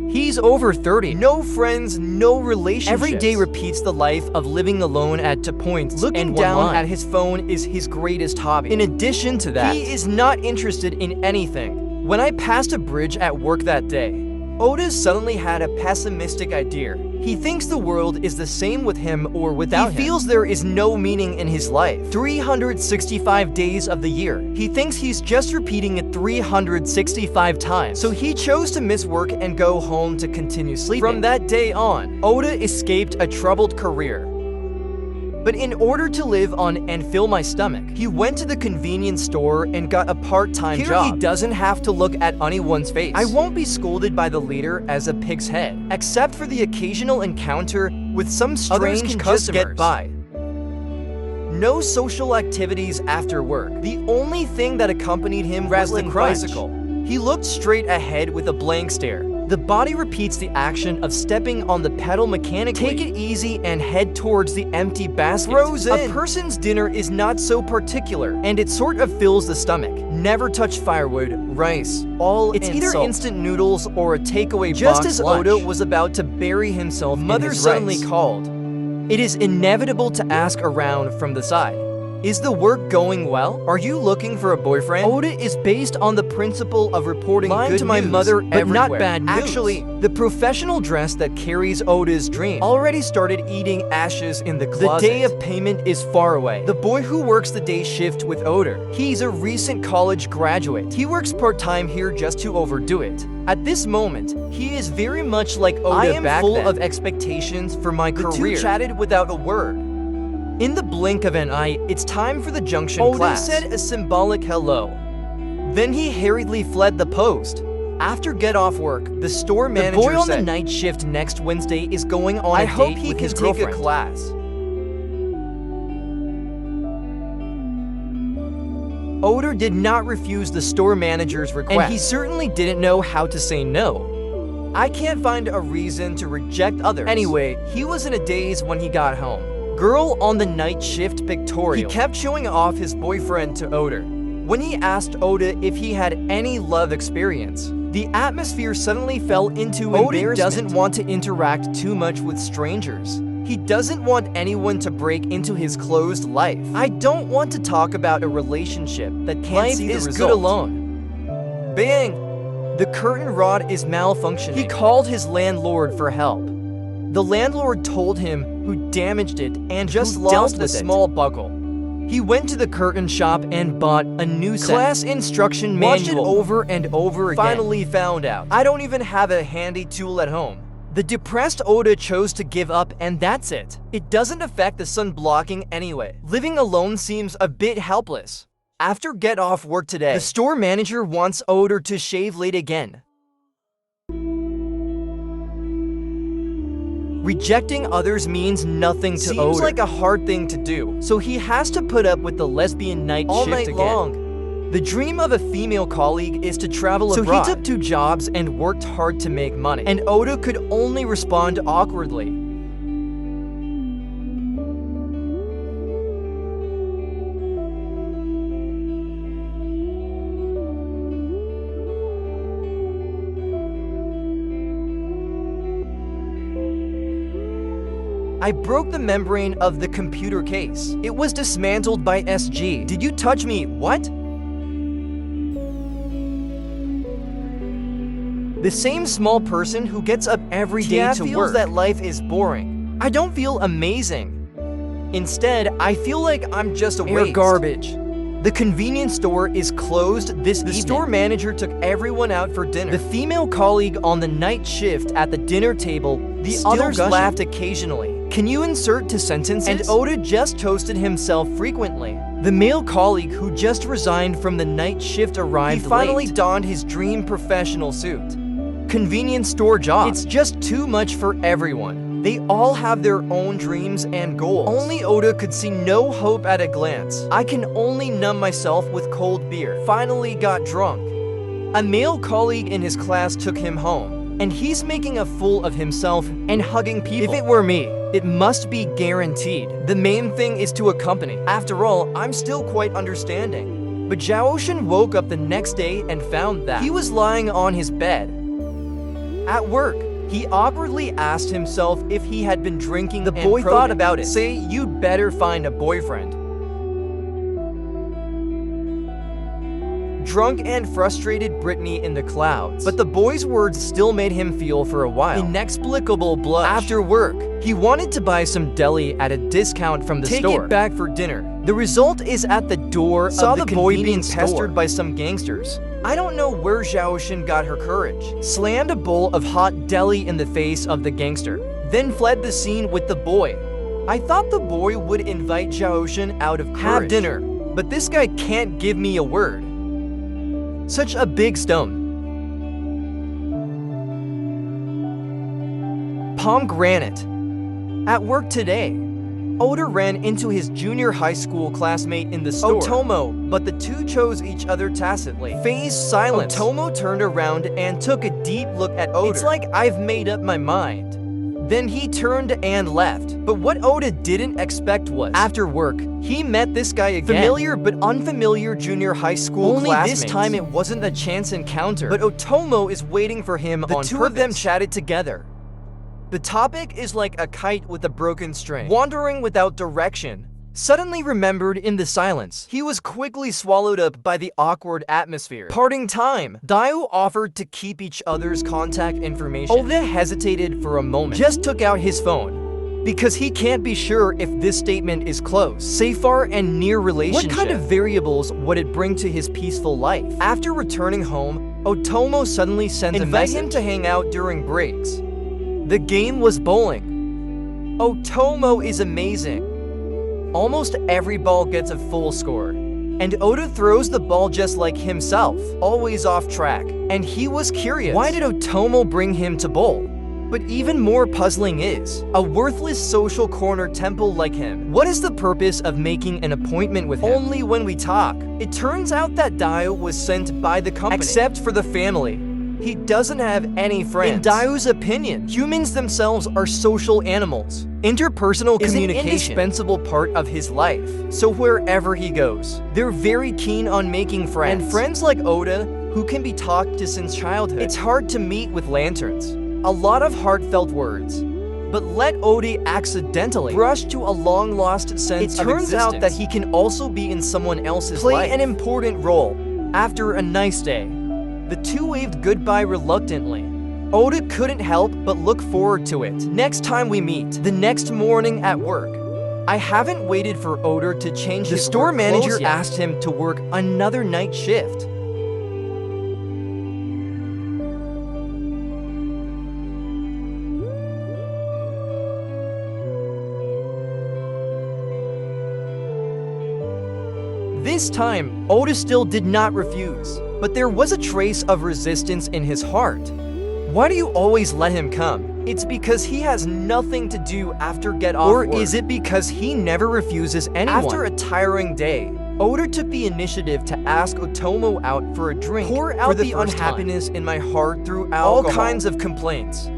He's over 30, no friends, no relationships. Every day repeats the life of living alone at two points. Looking down at his phone is his greatest hobby. In addition to that, he is not interested in anything. When I passed a bridge at work that day, Oda suddenly had a pessimistic idea. He thinks the world is the same with him or without him. He feels there is no meaning in his life. 365 days of the year. He thinks he's just repeating it 365 times. So he chose to miss work and go home to continue sleeping. From that day on, Oda escaped a troubled career. But in order to live on and fill my stomach, he went to the convenience store and got a part-time job. Here he doesn't have to look at anyone's face. I won't be scolded by the leader as a pig's head, except for the occasional encounter with some strange customers. Just get by. No social activities after work. The only thing that accompanied him was the bicycle. He looked straight ahead with a blank stare. The body repeats the action of stepping on the pedal mechanically. Take it easy and head towards the empty basket. A person's dinner is not so particular, and it sort of fills the stomach. Never touch firewood, rice, it's either salt. Instant noodles or a takeaway box lunch. Just as Oda was about to bury himself, Mother suddenly called. It is inevitable to ask around from the side. Is the work going well? Are you looking for a boyfriend? Oda is based on the principle of reporting good to my mother but everywhere. Not bad news. Actually, the professional dress that carries Oda's dream already started eating ashes in the closet. The day of payment is far away. The boy who works the day shift with Oda, he's a recent college graduate. He works part-time here just to overdo it. At this moment, he is very much like Oda back then. I am full of expectations for my career. The two chatted without a word. In the blink of an eye, it's time for the junction class. Oda said a symbolic hello. Then he hurriedly fled the post. After get-off work, the store manager said, "The boy on the night shift next Wednesday is going on a date with his girlfriend. I hope he can take a class." Oda did not refuse the store manager's request, and he certainly didn't know how to say no. I can't find a reason to reject others. Anyway, he was in a daze when he got home. Girl on the night shift pictorial. He kept showing off his boyfriend to Oda. When he asked Oda if he had any love experience, the atmosphere suddenly fell into embarrassment. Oda doesn't want to interact too much with strangers. He doesn't want anyone to break into his closed life. I don't want to talk about a relationship that can't see the result. Life is good alone. Bang! The curtain rod is malfunctioning. He called his landlord for help. The landlord told him who damaged it and just lost a small buckle. He went to the curtain shop and bought a new set. Class instruction manual. Watched it over and over again. Finally found out. I don't even have a handy tool at home. The depressed Oda chose to give up, and that's it. It doesn't affect the sun blocking anyway. Living alone seems a bit helpless. After get off work today, the store manager wants Oda to shave late again. Rejecting others means nothing to Oda. Seems like a hard thing to do, so he has to put up with the lesbian night shift again. Long. The dream of a female colleague is to travel abroad. So he took 2 jobs and worked hard to make money, and Oda could only respond awkwardly. I broke the membrane of the computer case. It was dismantled by SG. Did you touch me? What? The same small person who gets up every day to work feels that life is boring. I don't feel amazing. Instead, I feel like I'm just a waste. Garbage. The convenience store is closed this evening. The store manager took everyone out for dinner. The female colleague on the night shift at the dinner table, the others laughed occasionally. Can you insert 2 sentences? And Oda just toasted himself frequently. The male colleague who just resigned from the night shift arrived late. He finally donned his dream professional suit. Convenience store job. It's just too much for everyone. They all have their own dreams and goals. Only Oda could see no hope at a glance. I can only numb myself with cold beer. Finally got drunk. A male colleague in his class took him home, and he's making a fool of himself and hugging people. If it were me, it must be guaranteed. The main thing is to accompany. After all, I'm still quite understanding. But Zhao Ocean woke up the next day and found that he was lying on his bed. At work, he awkwardly asked himself if he had been drinking. The boy thought about it. Say, you'd better find a boyfriend. Drunk and frustrated Brittany in the clouds, but the boy's words still made him feel for a while. Inexplicable blush. After work, he wanted to buy some deli at a discount from the store. Take it back for dinner. The result is at the door saw the boy being pestered by some gangsters. I don't know where Xiaoshan got her courage. Slammed a bowl of hot deli in the face of the gangster, then fled the scene with the boy. I thought the boy would invite Xiaoshan out of courage. Have dinner, but this guy can't give me a word. Such a big stone. Pomegranate. At work today, Oda ran into his junior high school classmate in the store, Otomo, but the two chose each other tacitly. Phased silence. Otomo turned around and took a deep look at Oda. It's like I've made up my mind. Then he turned and left. But what Oda didn't expect was, after work, he met this guy again. Familiar but unfamiliar junior high school classmates. Only this time it wasn't a chance encounter, but Otomo is waiting for him on purpose. The two of them chatted together. The topic is like a kite with a broken string, wandering without direction. Suddenly remembered in the silence, he was quickly swallowed up by the awkward atmosphere. Parting time. Daio offered to keep each other's contact information. Oda hesitated for a moment, just took out his phone, because he can't be sure if this statement is close, say far and near relationship. What kind of variables would it bring to his peaceful life? After returning home, Otomo suddenly sends a message. Invite him to hang out during breaks. The game was bowling. Otomo is amazing. Almost every ball gets a full score, and Oda throws the ball just like himself, always off track. And he was curious, why did Otomo bring him to bowl? But even more puzzling is, a worthless social corner temple like him. What is the purpose of making an appointment with him? Only when we talk. It turns out that Daio was sent by the company, except for the family. He doesn't have any friends. In Daio's opinion, humans themselves are social animals. Interpersonal communication is an indispensable part of his life. So wherever he goes, they're very keen on making friends. And friends like Oda, who can be talked to since childhood. It's hard to meet with lanterns. A lot of heartfelt words. But let Oda accidentally brush to a long-lost sense of existence. It turns out that he can also be in someone else's life. Play an important role. After a nice day, the two waved goodbye reluctantly. Oda couldn't help but look forward to it. Next time we meet, the next morning at work. I haven't waited for Oda to change his work clothes yet. The store manager asked him to work another night shift. This time, Oda still did not refuse. But there was a trace of resistance in his heart. Why do you always let him come? It's because he has nothing to do after get off work. Or is it because he never refuses anyone? After a tiring day, Oda took the initiative to ask Otomo out for a drink. Pour out the unhappiness in my heart through alcohol. All kinds of complaints.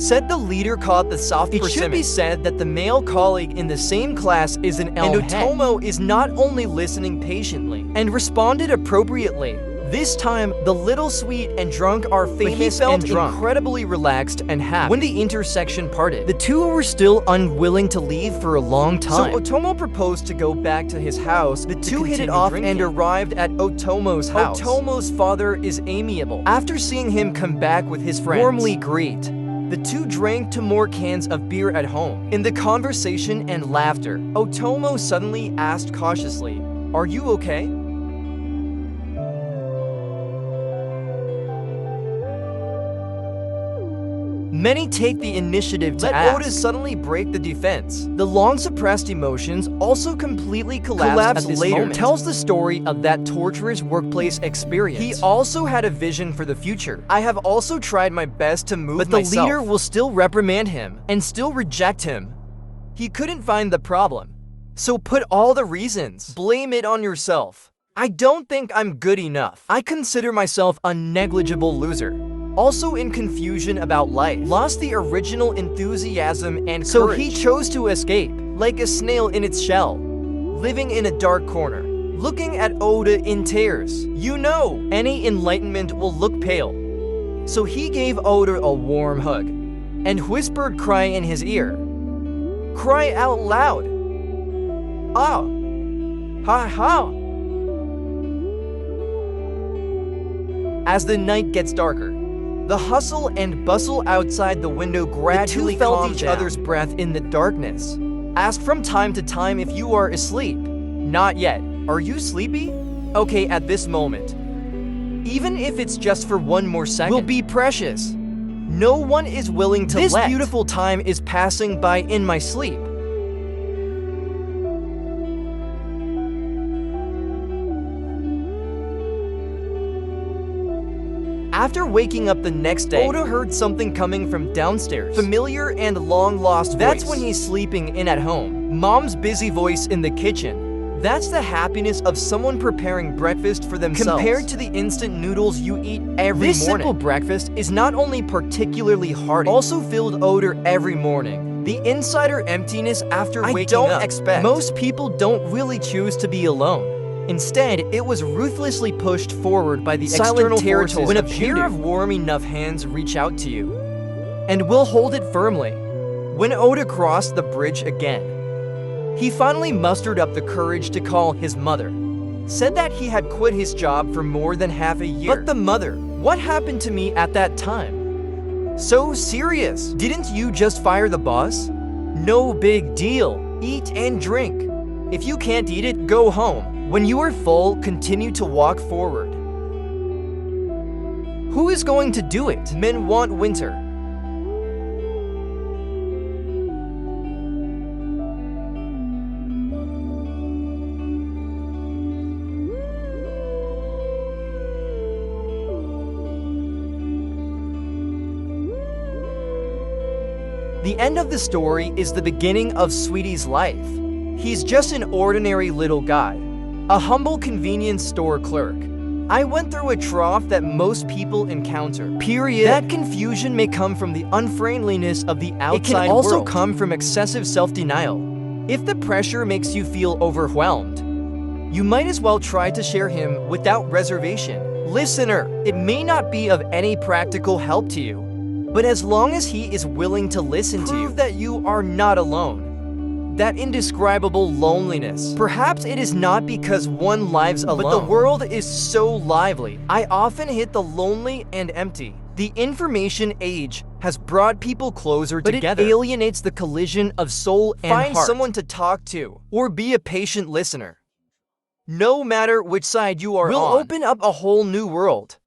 Said the leader caught the soft persimmon. It should be said that the male colleague in the same class is an elm head. And Otomo is not only listening patiently and responded appropriately. This time, the little sweet and drunk are famous and drunk. Incredibly relaxed and happy. When the intersection parted, the two were still unwilling to leave for a long time. So Otomo proposed to go back to his house. The two hit it off and arrived at Otomo's house. Otomo's father is amiable. After seeing him come back with his friends, warmly greet. The two drank 2 more cans of beer at home. In the conversation and laughter, Otomo suddenly asked cautiously, "Are you okay?" Many take the initiative to ask. Let Oda suddenly break the defense. The long-suppressed emotions also completely collapse at this later. Moment. Tells the story of that torturous workplace experience. He also had a vision for the future. I have also tried my best to move myself. But the leader will still reprimand him and still reject him. He couldn't find the problem. So put all the reasons. Blame it on yourself. I don't think I'm good enough. I consider myself a negligible loser. Also in confusion about life, lost the original enthusiasm and courage. So he chose to escape, like a snail in its shell, living in a dark corner, looking at Oda in tears. You know, any enlightenment will look pale. So he gave Oda a warm hug and whispered, "Cry in his ear. Cry out loud. Ah, ha ha." As the night gets darker, the hustle and bustle outside the window gradually felt each other's breath in the darkness. Ask from time to time if you are asleep. Not yet. Are you sleepy? Okay, at this moment, even if it's just for one more second, will be precious. No one is willing to let. This beautiful time is passing by in my sleep. After waking up the next day, Oda heard something coming from downstairs. Familiar and long-lost voice. That's when he's sleeping in at home. Mom's busy voice in the kitchen. That's the happiness of someone preparing breakfast for themselves. Compared to the instant noodles you eat every morning. This simple breakfast is not only particularly hearty, also filled Oda every morning. The insider emptiness after waking up. Most people don't really choose to be alone. Instead, it was ruthlessly pushed forward by the external forces. When a pair of warm enough hands reach out to you, and will hold it firmly. When Oda crossed the bridge again, he finally mustered up the courage to call his mother. Said that he had quit his job for more than half a year. But the mother, what happened to me at that time? So serious. Didn't you just fire the boss? No big deal. Eat and drink. If you can't eat it, go home. When you are full, continue to walk forward. Who is going to do it? Men want winter. The end of the story is the beginning of Sweetie's life. He's just an ordinary little guy. A humble convenience store clerk. I went through a trough that most people encounter. Period. That confusion may come from the unfriendliness of the outside world. It can also come from excessive self-denial. If the pressure makes you feel overwhelmed, you might as well try to share him without reservation. Listener, it may not be of any practical help to you, but as long as he is willing to listen to you, prove that you are not alone. That indescribable loneliness. Perhaps it is not because one lives alone, but the world is so lively. I often hit the lonely and empty. The information age has brought people closer together, but it alienates the collision of soul and heart. Find someone to talk to, or be a patient listener. No matter which side you are on, will open up a whole new world.